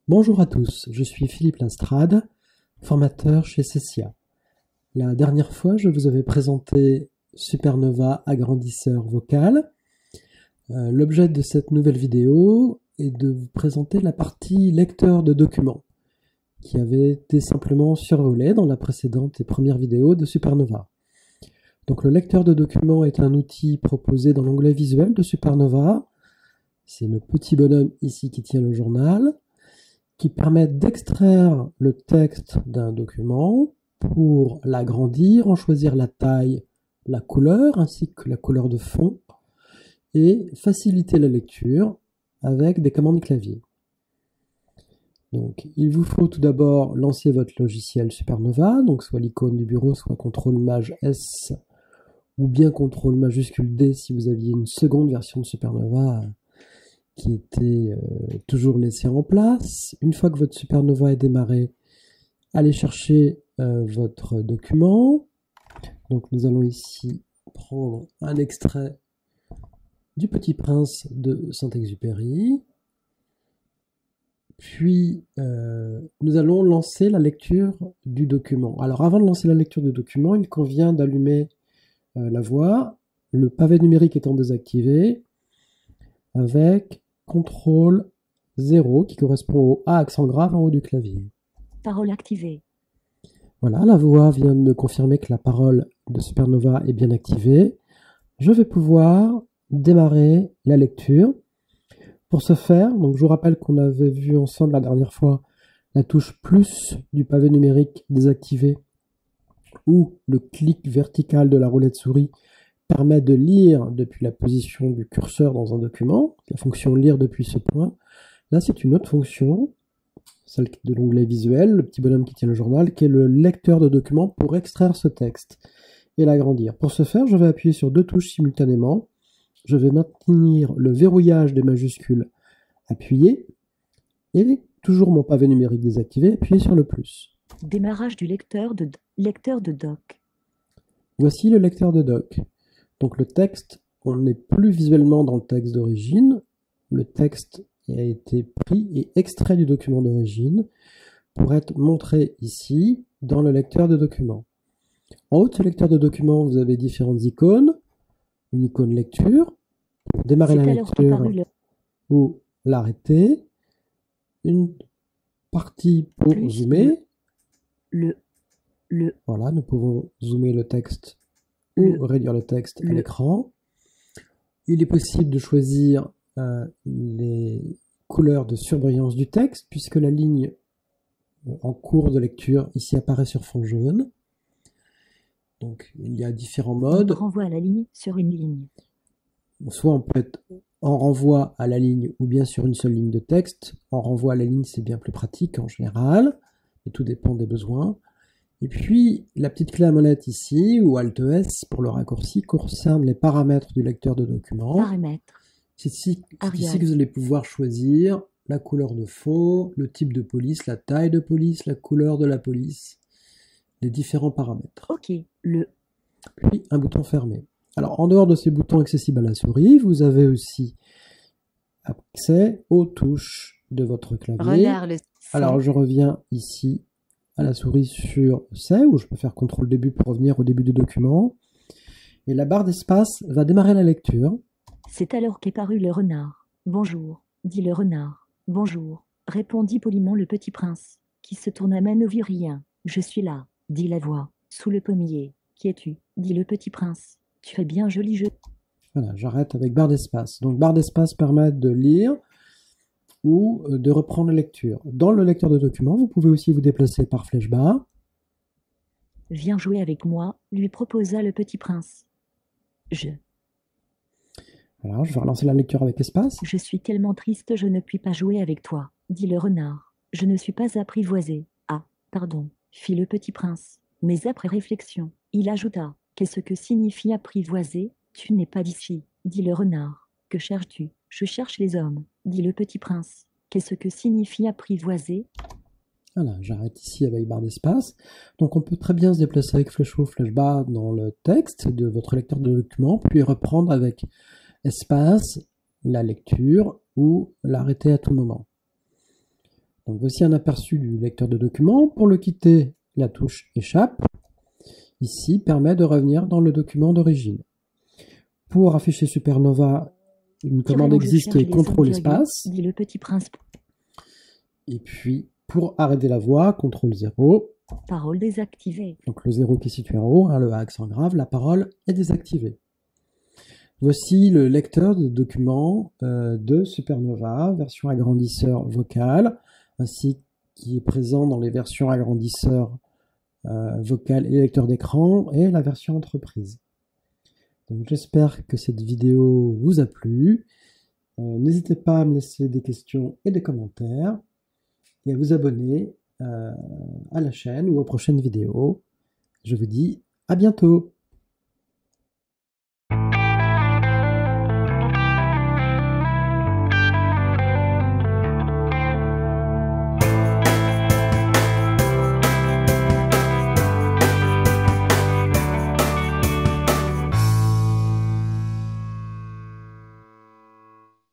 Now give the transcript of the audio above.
Bonjour à tous, je suis Philippe Lastrade, formateur chez Cessia. La dernière fois, je vous avais présenté Supernova agrandisseur vocal. L'objet de cette nouvelle vidéo est de vous présenter la partie lecteur de documents, qui avait été simplement survolée dans la précédente et première vidéo de Supernova. Donc le lecteur de documents est un outil proposé dans l'onglet visuel de Supernova. C'est le petit bonhomme ici qui tient le journal, qui permet d'extraire le texte d'un document pour l'agrandir, en choisir la taille, la couleur, ainsi que la couleur de fond, et faciliter la lecture avec des commandes clavier. Donc, il vous faut tout d'abord lancer votre logiciel Supernova, donc soit l'icône du bureau, soit CTRL-MAJ-S, ou bien CTRL-D si vous aviez une seconde version de Supernova qui était toujours laissé en place. Une fois que votre Supernova est démarré, allez chercher votre document. Donc nous allons ici prendre un extrait du Petit Prince de Saint-Exupéry. Puis nous allons lancer la lecture du document. Alors avant de lancer la lecture du document, il convient d'allumer la voix, le pavé numérique étant désactivé, avec CTRL 0 qui correspond au A accent grave en haut du clavier. Parole activée. Voilà, la voix vient de me confirmer que la parole de Supernova est bien activée. Je vais pouvoir démarrer la lecture. Pour ce faire, donc je vous rappelle qu'on avait vu ensemble la dernière fois la touche plus du pavé numérique désactivé, où le clic vertical de la roulette souris permet de lire depuis la position du curseur dans un document, la fonction lire depuis ce point. Là, c'est une autre fonction, celle de l'onglet visuel, le petit bonhomme qui tient le journal, qui est le lecteur de documents pour extraire ce texte et l'agrandir. Pour ce faire, je vais appuyer sur deux touches simultanément. Je vais maintenir le verrouillage des majuscules appuyé et toujours mon pavé numérique désactivé, appuyer sur le plus. Démarrage du lecteur de doc. Voici le lecteur de doc. Donc le texte, on n'est plus visuellement dans le texte d'origine. Le texte a été pris et extrait du document d'origine pour être montré ici dans le lecteur de documents. En haut de ce lecteur de documents, vous avez différentes icônes. Une icône lecture, pour démarrer la lecture ou l'arrêter. Une partie pour zoomer. Voilà, nous pouvons zoomer le texte ou réduire le texte à l'écran. Il est possible de choisir les couleurs de surbrillance du texte, puisque la ligne en cours de lecture ici apparaît sur fond jaune. Donc il y a différents modes. Renvoi à la ligne sur une ligne. Soit on peut être en renvoi à la ligne ou bien sur une seule ligne de texte. En renvoi à la ligne, c'est bien plus pratique en général, et tout dépend des besoins. Et puis, la petite clé à molette ici, ou Alt-S pour le raccourci, concerne les paramètres du lecteur de documents. Paramètres. C'est ici que vous allez pouvoir choisir la couleur de fond, le type de police, la taille de police, la couleur de la police, les différents paramètres. OK. Puis, un bouton fermé. Alors, en dehors de ces boutons accessibles à la souris, vous avez aussi accès aux touches de votre clavier. Alors, je reviens ici à la souris sur C, où je peux faire CTRL début pour revenir au début du document. Et la barre d'espace va démarrer la lecture. C'est alors qu'est paru le renard. Bonjour, dit le renard. Bonjour, répondit poliment le petit prince, qui se tourna mais ne vit rien. Je suis là, dit la voix, sous le pommier. Qui es-tu, dit le petit prince. Tu fais bien joli jeu. Voilà, j'arrête avec barre d'espace. Donc barre d'espace permet de lire ou de reprendre la lecture. Dans le lecteur de documents, vous pouvez aussi vous déplacer par flèche bas. Viens jouer avec moi, lui proposa le petit prince. Alors, je vais relancer la lecture avec espace. Je suis tellement triste, je ne puis pas jouer avec toi, dit le renard. Je ne suis pas apprivoisé. Ah, pardon, fit le petit prince. Mais après réflexion, il ajouta. Qu'est-ce que signifie apprivoiser? Tu n'es pas d'ici, dit le renard. Que cherches-tu? Je cherche les hommes, dit le petit prince. Qu'est-ce que signifie apprivoiser? Voilà, j'arrête ici avec barre d'espace. Donc on peut très bien se déplacer avec flèche haut, flèche bas dans le texte de votre lecteur de document, puis reprendre avec espace la lecture ou l'arrêter à tout moment. Donc voici un aperçu du lecteur de document. Pour le quitter, la touche Échappe, ici, permet de revenir dans le document d'origine. Pour afficher Supernova, une commande existe qui est CTRL espace. Dit le petit prince. Et puis, pour arrêter la voix, CTRL 0. Parole désactivée. Donc le 0 qui est situé en haut, le A accent grave, la parole est désactivée. Voici le lecteur de documents de Supernova, version agrandisseur vocal, ainsi qui est présent dans les versions agrandisseur vocal et lecteur d'écran, et la version entreprise. Donc j'espère que cette vidéo vous a plu. N'hésitez pas à me laisser des questions et des commentaires, et à vous abonner à la chaîne ou aux prochaines vidéos. Je vous dis à bientôt.